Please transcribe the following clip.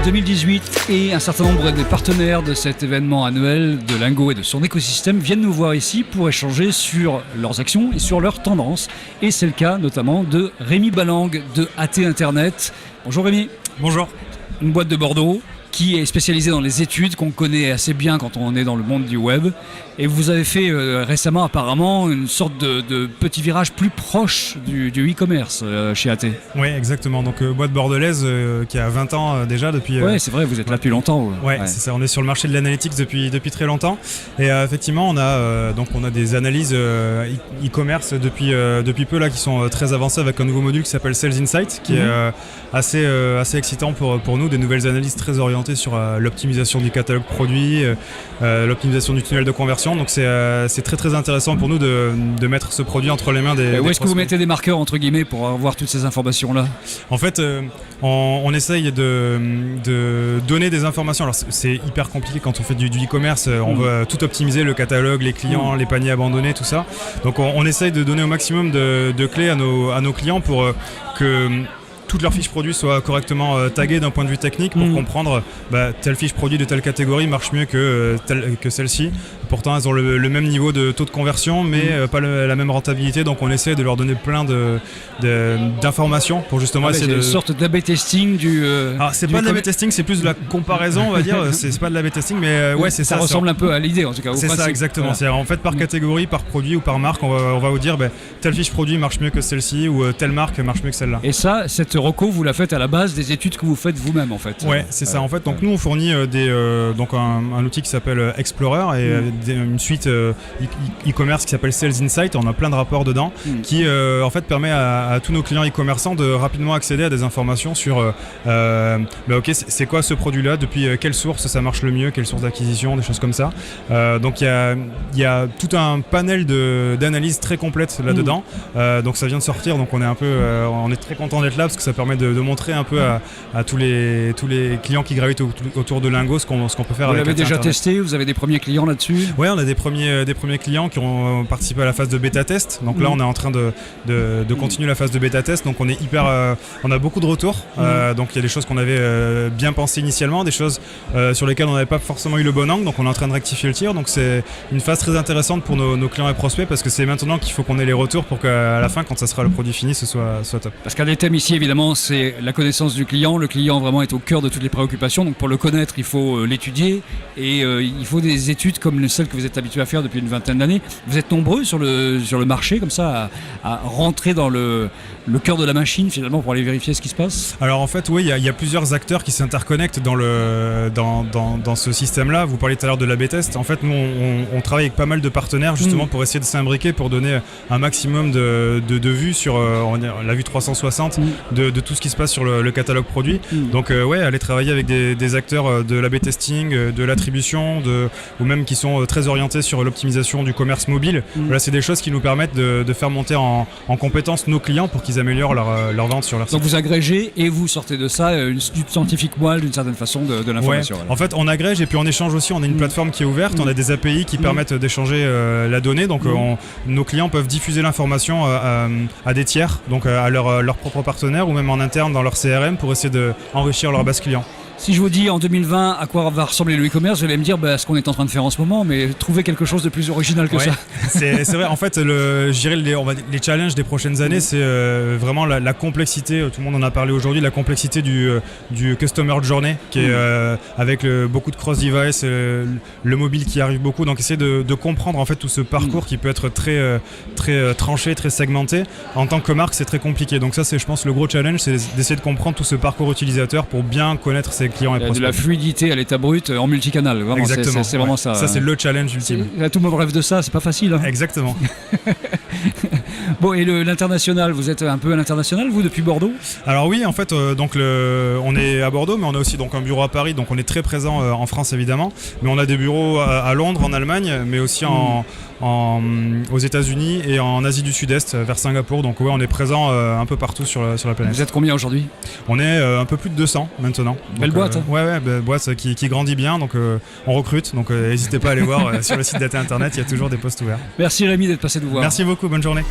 2018 et un certain nombre des partenaires de cet événement annuel de Lingo et de son écosystème viennent nous voir ici pour échanger sur leurs actions et sur leurs tendances. Et c'est le cas notamment de Rémi Balang de AT Internet. Bonjour Rémi. Bonjour. Une boîte de Bordeaux qui est spécialisée dans les études, qu'on connaît assez bien quand on est dans le monde du web. Et vous avez fait récemment apparemment une sorte de petit virage plus proche du e-commerce chez AT. Oui, exactement. Donc boîte bordelaise qui a 20 ans déjà depuis... Oui, c'est vrai, vous êtes là depuis longtemps. Ouais, c'est ça. On est sur le marché de l'analytics depuis très longtemps. Et effectivement, on a des analyses e-commerce depuis peu là qui sont très avancées avec un nouveau module qui s'appelle Sales Insight, qui est assez excitant pour nous, des nouvelles analyses très orientées sur l'optimisation du catalogue produit, l'optimisation du tunnel de conversion. Donc c'est très très intéressant pour nous de mettre ce produit entre les mains des où est-ce que vous mettez des marqueurs entre guillemets pour avoir toutes ces informations là? En fait on essaye de donner des informations. Alors c'est hyper compliqué quand on fait du e-commerce, on veut tout optimiser, le catalogue, les clients, les paniers abandonnés, tout ça. Donc on essaye de donner au maximum de clés à nos clients pour que toutes leurs fiches produits soient correctement taguées d'un point de vue technique pour comprendre telle fiche produit de telle catégorie marche mieux que celle-ci. Pourtant, elles ont le même niveau de taux de conversion, mais pas la même rentabilité. Donc, on essaie de leur donner plein d'informations pour justement essayer de... une sorte d'A/B testing du... Alors, c'est pas de l'A/B testing, c'est plus de la comparaison, on va dire. C'est pas de l'A/B testing, mais ouais, c'est ça. Ça ressemble un peu à l'idée, en tout cas. C'est ça, exactement. Voilà. C'est-à-dire, en fait, par catégorie, par produit ou par marque, on va vous dire telle fiche produit marche mieux que celle-ci ou telle marque marche mieux que celle-là. Et ça, cette reco, vous la faites à la base des études que vous faites vous-même, en fait. Ouais, c'est ça. En fait, donc nous, on fournit un outil qui s'appelle Explorer et une suite e-commerce qui s'appelle Sales Insight. On a plein de rapports dedans qui, en fait, permet à tous nos clients e-commerçants de rapidement accéder à des informations sur c'est quoi ce produit-là, depuis quelle source ça marche le mieux, quelle source d'acquisition, des choses comme ça. Donc il y a tout un panel d'analyses très complète là-dedans. Donc ça vient de sortir, donc on est très content d'être là parce que ça permet de montrer un peu à tous les clients qui gravitent autour de Lingo ce qu'on peut faire. Vous avec l'avez déjà Internet. testé? Vous avez des premiers clients là-dessus? Ouais, on a des premiers clients qui ont participé à la phase de bêta test. Donc là, on est en train de continuer la phase de bêta test. Donc on est on a beaucoup de retours. Donc il y a des choses qu'on avait bien pensées initialement, des choses sur lesquelles on n'avait pas forcément eu le bon angle. Donc on est en train de rectifier le tir. Donc c'est une phase très intéressante pour nos clients et prospects parce que c'est maintenant qu'il faut qu'on ait les retours pour qu'à la fin, quand ça sera le produit fini, ce soit top. Parce qu'un des thèmes ici, évidemment, c'est la connaissance du client. Le client vraiment est au cœur de toutes les préoccupations. Donc pour le connaître, il faut l'étudier et il faut des études comme celles que vous êtes habitué à faire depuis une vingtaine d'années. Vous êtes nombreux sur le marché comme ça à rentrer dans le cœur de la machine finalement pour aller vérifier ce qui se passe. Alors en fait oui, il y a plusieurs acteurs qui s'interconnectent dans ce système-là. Vous parliez tout à l'heure de l'A/B test. En fait nous on travaille avec pas mal de partenaires justement pour essayer de s'imbriquer, pour donner un maximum de vues sur la vue 360 de tout ce qui se passe sur le catalogue produit. Donc aller travailler avec des acteurs de l'A/B testing, de l'attribution, ou même qui sont très orientés sur l'optimisation du commerce mobile. Voilà, c'est des choses qui nous permettent de faire monter en compétence nos clients pour qu'ils améliorent leur vente sur leur site. Donc vous agrégez et vous sortez de ça une scientifique moelle d'une certaine façon de l'information. Ouais. En fait on agrège et puis on échange aussi. On a une plateforme qui est ouverte, on a des API qui permettent d'échanger la donnée. Donc nos clients peuvent diffuser l'information à des tiers, donc à leurs propres partenaires ou même en interne dans leur CRM pour essayer d'enrichir leur base client. Si je vous dis en 2020 à quoi va ressembler le e-commerce, vous allez me dire ce qu'on est en train de faire en ce moment, mais trouver quelque chose de plus original que ça. C'est vrai, en fait, je dirais les challenges des prochaines années, c'est vraiment la complexité, tout le monde en a parlé aujourd'hui, la complexité du customer journey, qui est avec beaucoup de cross-device, le mobile qui arrive beaucoup, donc essayer de comprendre en fait tout ce parcours qui peut être très, très tranché, très segmenté. En tant que marque, c'est très compliqué, donc ça c'est je pense le gros challenge, c'est d'essayer de comprendre tout ce parcours utilisateur pour bien connaître ses clients et prospects. De la fluidité à l'état brut en multicanal. Vraiment, exactement. C'est vraiment ça. Ça, c'est le challenge ultime. Tout le monde rêve de ça, c'est pas facile. Hein. Exactement. Bon, et l'international, vous êtes un peu à l'international, vous, depuis Bordeaux? Alors oui, en fait, on est à Bordeaux, mais on a aussi donc un bureau à Paris, donc on est très présent en France évidemment, mais on a des bureaux à Londres, en Allemagne, mais aussi aux États-Unis et en Asie du Sud-Est, vers Singapour. Donc ouais, on est présent un peu partout sur la planète. Vous êtes combien aujourd'hui? On est un peu plus de 200 maintenant. Belle boîte. Boîte qui grandit bien, donc on recrute, donc n'hésitez pas à aller voir sur le site d'AT Internet, il y a toujours des postes ouverts. Merci Rémi d'être passé nous voir. Merci beaucoup, bonne journée.